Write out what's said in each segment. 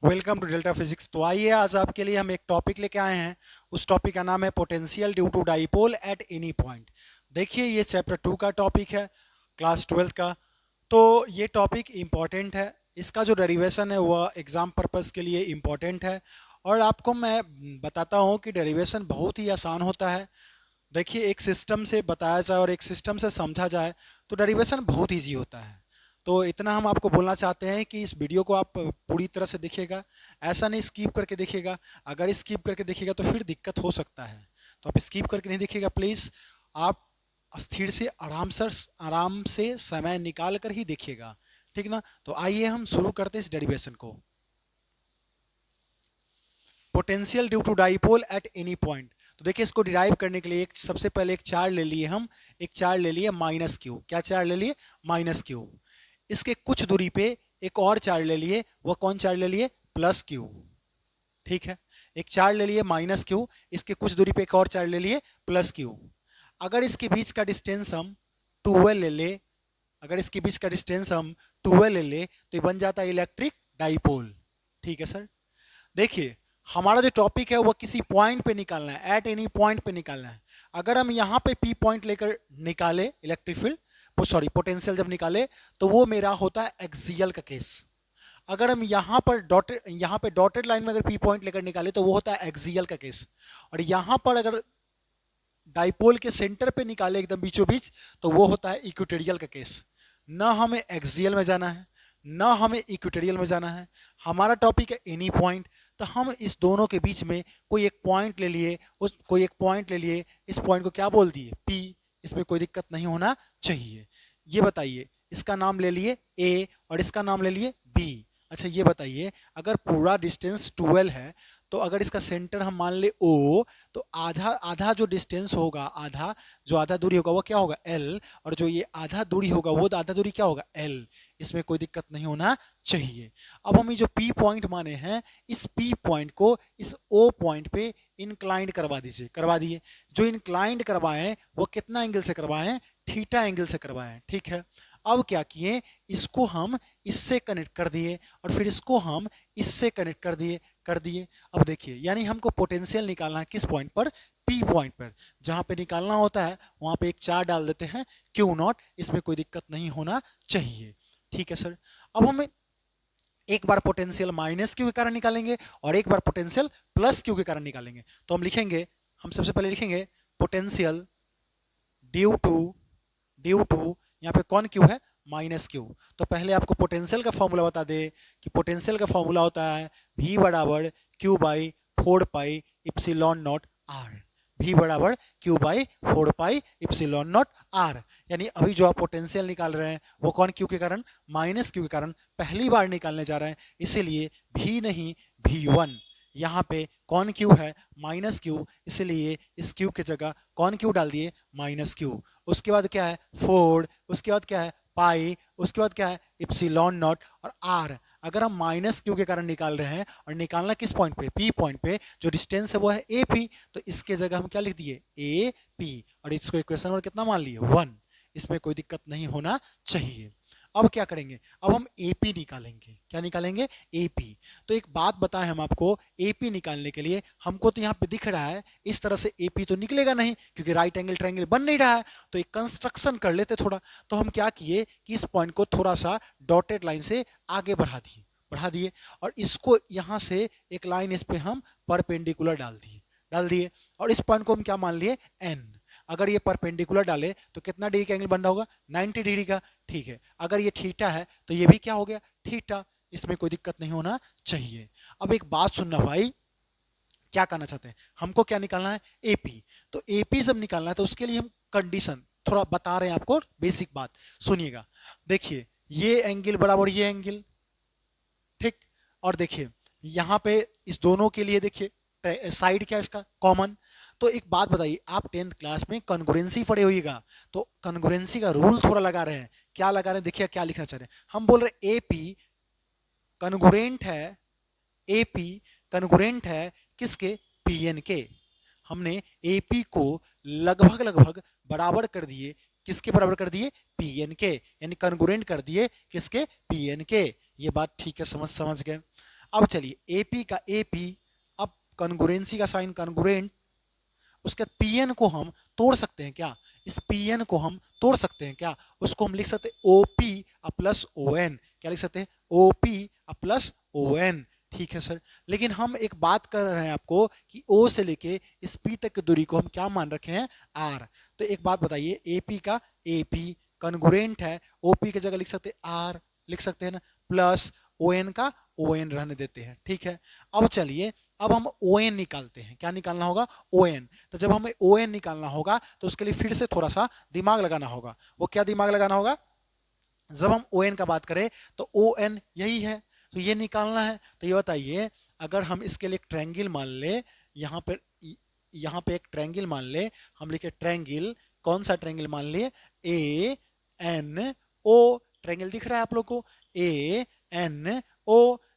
Welcome to delta physics. तो आइए आज आपके लिए हम एक टॉपिक लेके आए हैं। उस टॉपिक का नाम है potential due to dipole at any point. देखिए ये चैप्टर 2 का टॉपिक है, क्लास 12 का। तो ये टॉपिक इम्पॉर्टेंट है, इसका जो डेरिवेशन है वह एग्जाम पर्पस के लिए इम्पॉर्टेंट है। और आपको मैं बताता हूँ कि डेरिवेशन बहुत ही आसान होता है। देखिए एक सिस्टम से बताया जाए और एक सिस्टम से समझा जाए तो डेरिवेशन बहुत ईजी होता है। तो इतना हम आपको बोलना चाहते हैं कि इस वीडियो को आप पूरी तरह से देखिएगा, ऐसा नहीं स्किप करके देखिएगा। अगर स्किप करके देखिएगा तो फिर दिक्कत हो सकता है। तो आप स्किप करके नहीं देखिएगा प्लीज़, आप स्थिर से आराम से समय निकाल कर ही देखिएगा, ठीक ना। तो आइए हम शुरू करते हैं इस डेरिवेशन को। Potential due to dipole at any point. तो देखिए इसको डिराइव करने के लिए सबसे पहले एक चार्ज ले लिए हम, एक चार्ज ले लिए माइनस क्यू। क्या चार्ज ले लिए? Minus Q. इसके कुछ दूरी पे एक और चार्ज ले लिए, वह कौन चार्ज ले लिए? Plus Q. ठीक है, एक चार्ज ले लिए माइनस क्यू, इसके कुछ दूरी पे एक और चार्ज ले लिए प्लस क्यू। अगर इसके बीच का डिस्टेंस हम 12 ले ले, अगर इसके बीच का डिस्टेंस हम 12 ले ले तो ये बन जाता है इलेक्ट्रिक डाइपोल। ठीक है सर। देखिए हमारा जो टॉपिक है वह किसी पॉइंट पे निकालना है, एट एनी पॉइंट पे निकालना है। अगर हम यहाँ पे पी पॉइंट लेकर निकाले इलेक्ट्रिक फील्ड, सॉरी पोटेंशियल जब निकाले, तो वो मेरा होता है एक्सियल का केस। अगर हम यहाँ पे डॉटेड लाइन में अगर पी पॉइंट लेकर निकाले तो वो होता है एक्सियल का केस। और यहाँ पर अगर डाइपोल के सेंटर पे निकाले एकदम बीचों बीच तो वो होता है इक्वेटोरियल का केस। ना हमें एक्सियल में जाना है ना हमें इक्वेटोरियल में जाना है, हमारा टॉपिक है एनी पॉइंट। तो हम इस दोनों के बीच में कोई एक पॉइंट ले लिए, इस पॉइंट को क्या बोल दिए? पी। इसमें कोई दिक्कत नहीं होना चाहिए। ये बताइए, इसका नाम ले लिए ए और इसका नाम ले लिए बी। अच्छा ये बताइए, अगर पूरा डिस्टेंस 12 है तो अगर इसका सेंटर हम मान ले ओ, तो आधा आधा जो डिस्टेंस होगा, आधा दूरी होगा वो क्या होगा? एल। और जो ये आधा दूरी होगा वो आधा दूरी क्या होगा? एल। इसमें कोई दिक्कत नहीं होना चाहिए। अब हम ये जो पी पॉइंट माने हैं, इस पी पॉइंट को इस ओ पॉइंट पे इंक्लाइंड करवा दीजिए, करवा दिए। जो इंक्लाइंड करवाएं वो कितना एंगल से करवाएं? थीटा एंगल से करवाएं। ठीक है, अब क्या किए, इसको हम इससे कनेक्ट कर दिए और फिर इसको हम इससे कनेक्ट कर दिए। अब देखिए, यानी हमको पोटेंशियल निकालना है किस पॉइंट पर? पी पॉइंट पर। जहां पे निकालना होता है वहां पे एक चार्ज डाल देते हैं क्यू नॉट, इसमें कोई दिक्कत नहीं होना चाहिए। ठीक है सर। अब हम एक बार पोटेंशियल माइनस क्यू के कारण निकालेंगे और एक बार पोटेंशियल प्लस क्यू के कारण निकालेंगे। तो हम सबसे पहले लिखेंगे पोटेंशियल ड्यू टू यहाँ पे कौन क्यू है? Minus Q. तो पहले आपको पोटेंशियल का फॉर्मूला बता दे कि पोटेंशियल का फॉर्मूला होता है V बराबर q by 4 pi epsilon naught r. V बराबर q by 4 pi epsilon naught r. यानी अभी जो आप पोटेंशियल निकाल रहे हैं वो कौन क्यू के कारण? माइनस क्यू के कारण पहली बार निकालने जा रहे हैं, इसीलिए V नहीं V1। यहाँ पे कौन क्यू है? माइनस क्यू, इसलिए इस क्यू की जगह कौन क्यू डाल दिए? Minus Q. उसके बाद क्या है? 4। उसके बाद क्या है? पाई। उसके बाद क्या है? इप्सिलॉन नॉट और आर। अगर हम माइनस क्यू के कारण निकाल रहे हैं और निकालना किस पॉइंट पे? पी पॉइंट पे। जो डिस्टेंस है वो है ए पी, तो इसके जगह हम क्या लिख दिए? A P. और इसको इक्वेशन नंबर कितना मान लिए? 1। इसमें कोई दिक्कत नहीं होना चाहिए। अब क्या करेंगे? अब हम एपी निकालेंगे। क्या निकालेंगे? एपी। तो एक बात बताएं हम आपको, एपी निकालने के लिए हमको तो यहाँ पे दिख रहा है इस तरह से एपी तो निकलेगा नहीं क्योंकि राइट एंगल ट्रायंगल बन नहीं रहा है। तो एक कंस्ट्रक्शन कर लेते थोड़ा। तो हम क्या किए कि इस पॉइंट को थोड़ा सा डॉटेड लाइन से आगे बढ़ा दिए और इसको यहाँ से एक लाइन इस पे हम परपेंडिकुलर डाल दिए और इस पॉइंट को हम क्या मान लिए? एन। अगर ये परपेंडिकुलर डाले तो कितना डिग्री का एंगल बन रहा होगा? 90 डिग्री का। ठीक है, अगर ये थीटा है तो ये भी क्या हो गया? थीटा। इसमें कोई दिक्कत नहीं होना चाहिए। अब एक बात सुनना भाई, क्या कहना चाहते हैं? हमको क्या निकालना है? एपी। तो एपी जब निकालना है तो उसके लिए हम कंडीशन थोड़ा बता रहे हैं आपको, बेसिक बात सुनिएगा। देखिए ये एंगल बराबर ये एंगल, ठीक। और देखिए यहाँ पे इस दोनों के लिए देखिए साइड क्या है इसका? कॉमन। तो एक बात बताइए, आप 10th क्लास में कॉन्ग्रुएंसी पढ़े होइएगा, तो कॉन्ग्रुएंसी का रूल थोड़ा लगा रहे हैं। क्या लगा रहे हैं? देखिए क्या लिखना चाह रहे हैं। हम बोल रहे हैं एपी कॉन्ग्रुएंट है, एपी कॉन्ग्रुएंट है किसके? पीएन के। हमने एपी को लगभग बराबर कर दिए, किसके बराबर कर दिए? पीएन के। यानी कॉन्ग्रुएंट कर दिए किसके? पीएन के। ये बात ठीक है, समझ गए। अब चलिए AP का AP, अब कॉन्ग्रुएंसी का साइन कॉन्ग्रुएंट, उसके बाद PN को हम तोड़ सकते हैं क्या, इस PN को हम तोड़ सकते हैं क्या, उसको हम लिख सकते हैं OP प्लस ON, क्या लिख सकते हैं OP प्लस ON, ठीक है सर। लेकिन हम एक बात कर रहे हैं आपको कि O से लेके इस P तक की दूरी को हम क्या मान रखे हैं R। तो एक बात बताइए, AP का AP कॉन्ग्रुएंट है, OP की जगह लिख सकते हैं R, लिख सकते हैं ना, प्लस ON का ON रहने देते हैं, ठीक है। अब चलिए अब हम ON निकालते हैं, क्या निकालना होगा ON। तो जब हमें ON निकालना होगा तो उसके लिए फिर से थोड़ा सा दिमाग लगाना होगा। वो क्या दिमाग लगाना होगा, जब हम ON का बात करें तो ON यही है, तो ये निकालना है। तो ये बताइए, अगर हम इसके लिए एक ट्रायंगल मान ले, यहाँ पे एक ट्रायंगल मान ले, हम लिखे ट्रायंगल, कौन सा ट्रायंगल मान लिए, ANO ट्रायंगल दिख रहा है आप लोग को, ANO।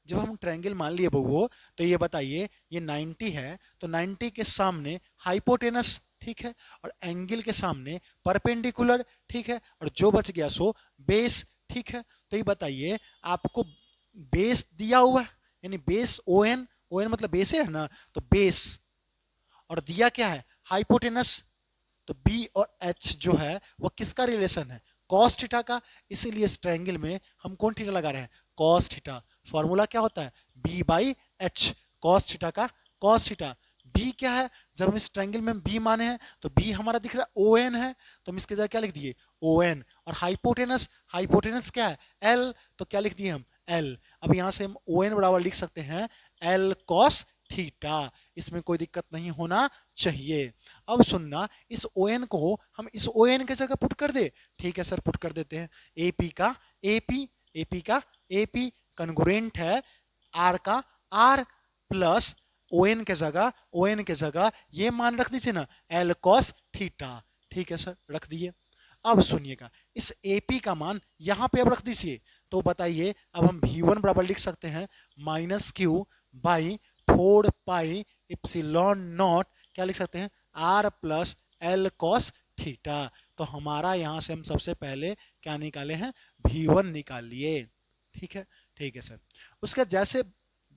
जब हम ट्रायंगल मान लिए बबुओ, तो ये बताइए ये 90 है, तो 90 के सामने हाइपोटेनस, ठीक है, और एंगल के सामने परपेंडिकुलर, ठीक है, और जो बच गया सो बेस, ठीक है। तो ये बताइए आपको बेस दिया हुआ है, यानी बेस ON, ON मतलब बेस है ना, तो बेस, और दिया क्या है हाइपोटेनस, तो B और H जो है वो किसका रिलेशन है, कॉस थीटा का। इसीलिए इस ट्रायंगल में हम कौन थीटा लगा रहे हैं, कॉस थीटा। फॉर्मूला क्या होता है B/H, कॉस थीटा का कॉस थीटा। B क्या है, जब हम इस ट्रायंगल में B माने हैं तो B हमारा दिख रहा है ON है, तो हम इसके जगह क्या लिख दिए ON। और हाइपोटेनस, हाइपोटेनस क्या है L, तो क्या लिख दिए हम L। अब यहां से हम ON बराबर लिख सकते हैं L cos थीटा, इसमें कोई दिक्कत नहीं होना चाहिए। अब सुनना, इस ON को हम इस ON के जगह पुट कर दे, ठीक है सर, पुट कर देते हैं। AP का AP कॉन्ग्रुएंट है R का R, प्लस ON के जगह ये मान रख दीजिए ना L cos थीटा, ठीक है सर, रख दिए। अब सुनिएगा, इस AP का मान यहां पे अब रख दीजिए, तो बताइए अब हम V1 बराबर लिख सकते हैं -Q/4πε0, क्या लिख सकते हैं R plus L cos theta. तो हमारा यहां से हम सबसे पहले क्या निकाले हैं V1 निकाल लिए, ठीक है सर। उसके जैसे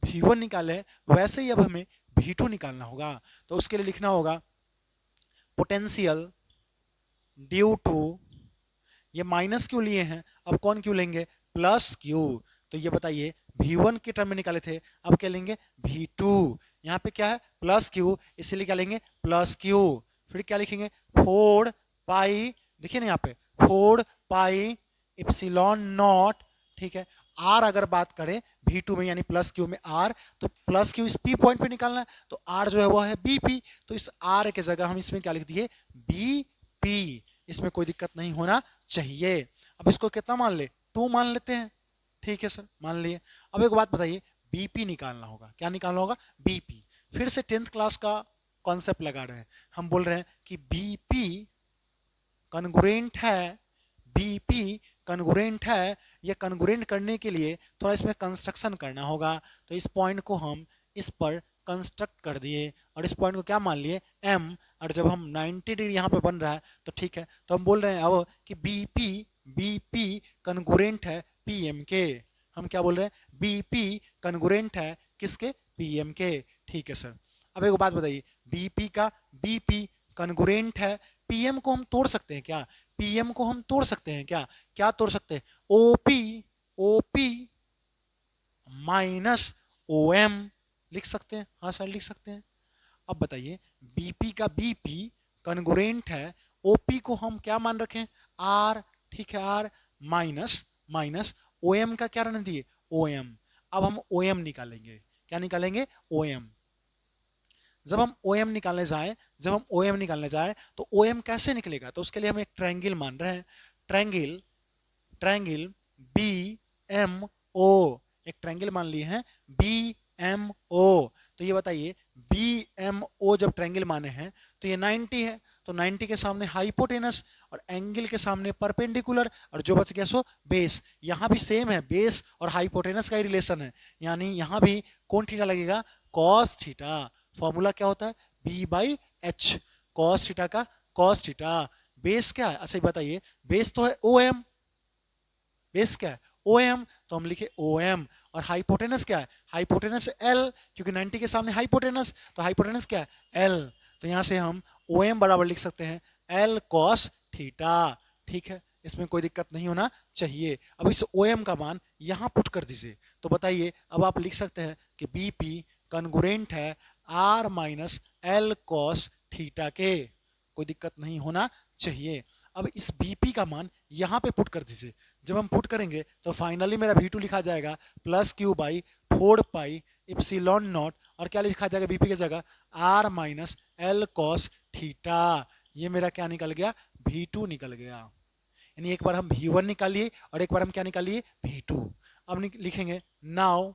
V1 निकाले वैसे ही अब हमें V2 निकालना होगा। तो उसके लिए लिखना होगा पोटेंशियल ड्यू टू, ये माइनस क्यू लिए हैं, अब कौन क्यू लेंगे प्लस क्यू। तो ये बताइए V1 के टर्म में निकाले थे, अब क्या लेंगे V2। यहाँ पे क्या है प्लस क्यू, इसीलिए क्या लेंगे प्लस क्यू। फिर क्या लिखेंगे 4π, देखिए ना यहाँ पे 4πε0, ठीक है। R अगर बात करें V2 में यानी प्लस क्यू में R, तो प्लस क्यू इस P पॉइंट पे निकालना है, तो R जो है वो है BP, तो इस R के जगह हम इसमें क्या लिख दिए BP, इसमें कोई दिक्कत नहीं होना चाहिए। अब इसको कितना मान ले 2 मान लेते हैं, ठीक है सर, मान लिए। अब एक बात बताइए, BP निकालना होगा, क्या निकालना होगा BP। फिर से 10th क्लास का कॉन्सेप्ट लगा रहे हैं, हम बोल रहे हैं कि BP कॉन्ग्रुएंट है, BP कॉन्ग्रुएंट है। ये कॉन्ग्रुएंट करने के लिए थोड़ा इसमें कंस्ट्रक्शन करना होगा, तो इस पॉइंट को हम इस पर कंस्ट्रक्ट कर दिए और इस पॉइंट को क्या मान लिए M, और जब हम 90 डिग्री यहाँ पे बन रहा है तो ठीक है, तो हम बोल रहे हैं अब कि BP कॉन्ग्रुएंट है PM के। हम क्या बोल रहे हैं BP कॉन्ग्रुएंट है किसके PM के, ठीक है सर। अब एक बात बताइए, BP कॉन्ग्रुएंट है, PM को हम तोड़ सकते हैं क्या, PM को हम तोड़ सकते हैं क्या, क्या तोड़ सकते हैं OP माइनस OM लिख सकते हैं, हाँ सर लिख सकते हैं। अब बताइए BP का BP कॉन्ग्रुएंट है, OP को हम क्या मान रखें R, ठीक है R, माइनस OM का क्या रहने दिए OM। अब हम OM निकालेंगे, क्या निकालेंगे OM। जब हम OM निकालने जाए तो OM कैसे निकलेगा, तो उसके लिए हम एक ट्रायंगल मान रहे हैं, ट्रायंगल BMO, एक ट्रायंगल मान लिए हैं BMO। तो ये बताइए BMO जब ट्रायंगल माने हैं तो ये 90 है, तो 90 के सामने हाइपोटेनस और एंगल के सामने परपेंडिकुलर, और जो बच गया सो बेस। यहाँ भी सेम है, बेस और हाइपोटेनस का ही रिलेशन है, यानी यहाँ भी कौन थीटा लगेगा कॉस थीटा। फॉर्मूला क्या होता है B/H, कॉस थीटा का कॉस थीटा। बेस क्या है, अच्छा बताइए बेस तो है OM, बेस क्या है OM, तो हम लिखे OM। और हाइपोटेनस क्या है? हाइपोटेनस L, क्योंकि 90 के सामने हाइपोटेनस, तो हाइपोटेनस क्या है? L। तो यहाँ से हम OM बराबर लिख सकते हैं L cos थीटा। ठीक है, इसमें कोई दिक्कत नहीं होना चाहिए। अब इस OM का मान यहाँ पुट कर दीजिए, तो बताइए अब आप लिख सकते हैं कि BP कॉन्ग्रुएंट है R minus L cos theta के। कोई दिक्कत नहीं होना चाहिए। अब इस BP का मान यहाँ पे पुट कर दीजिए। जब हम पुट करेंगे तो फाइनली मेरा V2 लिखा जाएगा plus Q by 4 pi epsilon not, और क्या लिखा जाएगा BP की जगह? R minus L cos theta. ये मेरा क्या निकल गया? V2 निकल गया। यानी एक बार हम V1 निकालिए और एक बार हम क्या निकालिए? V2। अब लिखेंगे नाउ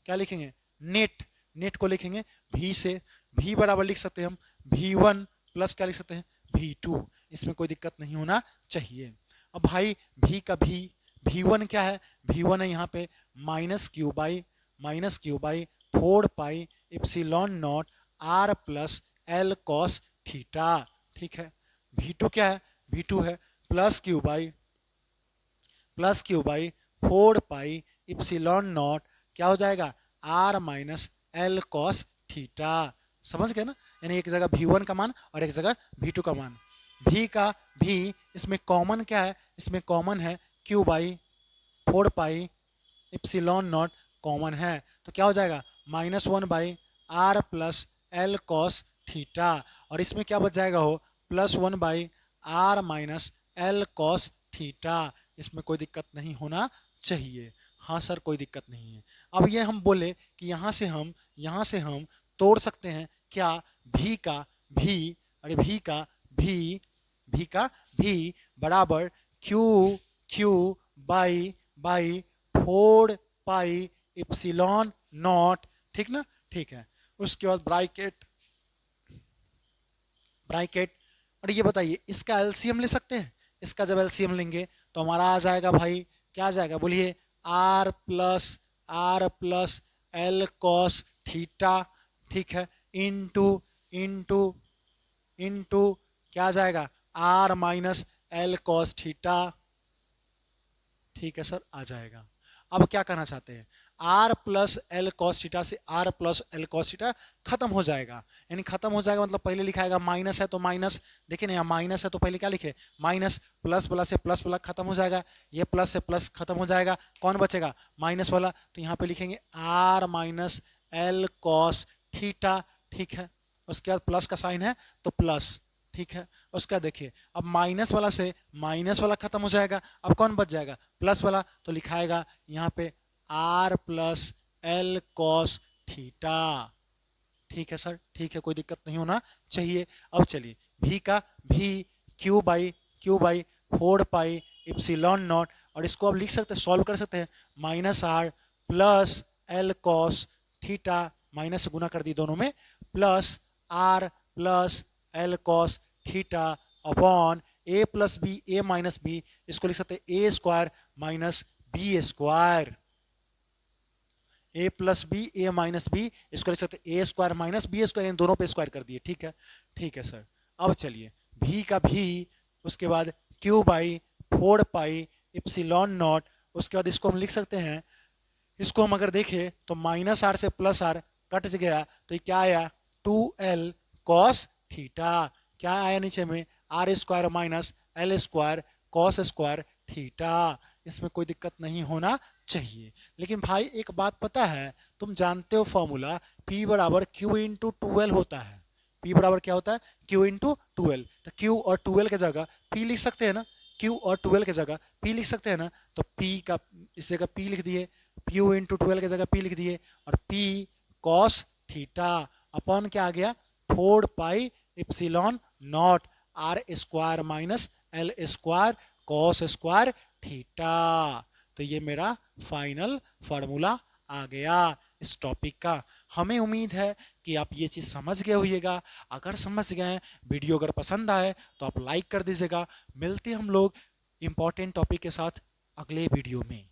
क्या लिखेंगे? नेट को लिखेंगे V से। V बराबर लिख सकते हैं हम V1 प्लस क्या लिख सकते हैं? V2। इसमें कोई दिक्कत नहीं होना चाहिए। अब भाई V का V1 क्या है? V1 है यहाँ पे minus Q by 4 pi epsilon naught R plus L cos theta. ठीक है। V2 क्या है? V2 है plus Q by 4 pi epsilon not, क्या हो जाएगा? R minus L cos theta. समझ गए ना? यानी एक जगह V1 का मान और एक जगह V2 का मान। V का V इसमें कॉमन क्या है? इसमें कॉमन है Q by 4 pi epsilon not common है, तो क्या हो जाएगा? -1 by R plus L cos theta. और इसमें क्या बच जाएगा? हो +1 by R minus L cos theta. इसमें कोई दिक्कत नहीं होना चाहिए। हाँ सर, कोई दिक्कत नहीं है। अब ये हम बोले कि यहाँ से हम तोड़ सकते हैं क्या? V का V बराबर Q by 4 pi epsilon not. ठीक ना? ठीक है। उसके बाद ब्रैकेट। और ये बताइए इसका एलसीएम ले सकते हैं? इसका जब एलसीएम लेंगे तो हमारा आ जाएगा भाई, क्या आ जाएगा? बोलिए R plus L cos theta. ठीक है। इंटू क्या आ जाएगा? R minus L cos theta. ठीक है सर, आ जाएगा। अब क्या करना चाहते हैं? R plus L cos theta से R plus L cos theta खत्म हो जाएगा। यानी खत्म हो जाएगा मतलब पहले लिखाएगा माइनस है तो माइनस, देखिए ना यहाँ माइनस है तो पहले क्या लिखे? माइनस। प्लस वाला से प्लस वाला खत्म हो जाएगा, ये प्लस से प्लस खत्म हो जाएगा, कौन बचेगा? माइनस वाला। तो यहाँ पे लिखेंगे R minus L cos theta. ठीक है। उसके बाद प्लस का साइन है तो प्लस। ठीक है। उसका देखिए अब माइनस वाला से माइनस वाला खत्म हो जाएगा, अब कौन बच जाएगा? प्लस वाला। तो लिखाएगा यहाँ पे R plus L cos theta. ठीक है सर, ठीक है, कोई दिक्कत नहीं होना चाहिए। अब चलिए V का V Q by 4 pi epsilon not, और इसको अब लिख सकते हैं, सॉल्व कर सकते हैं। -R प्लस L cos थीटा, माइनस से गुना कर दी दोनों में, plus R plus L cos थीटा upon A plus B, A minus B, इसको लिख सकते हैं A square minus B square. A plus B, A minus B, इसको लिख सकते हैं A square minus B square, इन दोनों पे स्क्वायर कर दिए। ठीक है। ठीक है सर। अब चलिए V का V, उसके बाद Q by 4 pi epsilon not, उसके बाद इसको हम लिख सकते हैं, इसको हम अगर देखें तो -R से +R कट गया, तो ये क्या आया? 2L cos theta. क्या आया नीचे में? R square minus L square cos square theta. इसमें कोई दिक्कत नहीं होना चाहिए। लेकिन भाई एक बात पता है, तुम जानते हो फॉर्मूला P बराबर Q इंटू 2L होता है। P बराबर क्या होता है? Q into 2L। तो Q और 2L के जगह P लिख सकते हैं ना? Q और 2L के जगह P लिख सकते हैं ना? तो P का इस जगह P लिख दिए, Q इंटू 2L के जगह P लिख दिए, और P cos थीटा अपॉन क्या आ गया? 4 pi epsilon naught R square minus L square cos square theta. तो ये मेरा फाइनल फार्मूला आ गया इस टॉपिक का। हमें उम्मीद है कि आप ये चीज़ समझ गए होइएगा। अगर समझ गए, वीडियो अगर पसंद आए तो आप लाइक कर दीजिएगा। मिलते हम लोग इम्पॉर्टेंट टॉपिक के साथ अगले वीडियो में।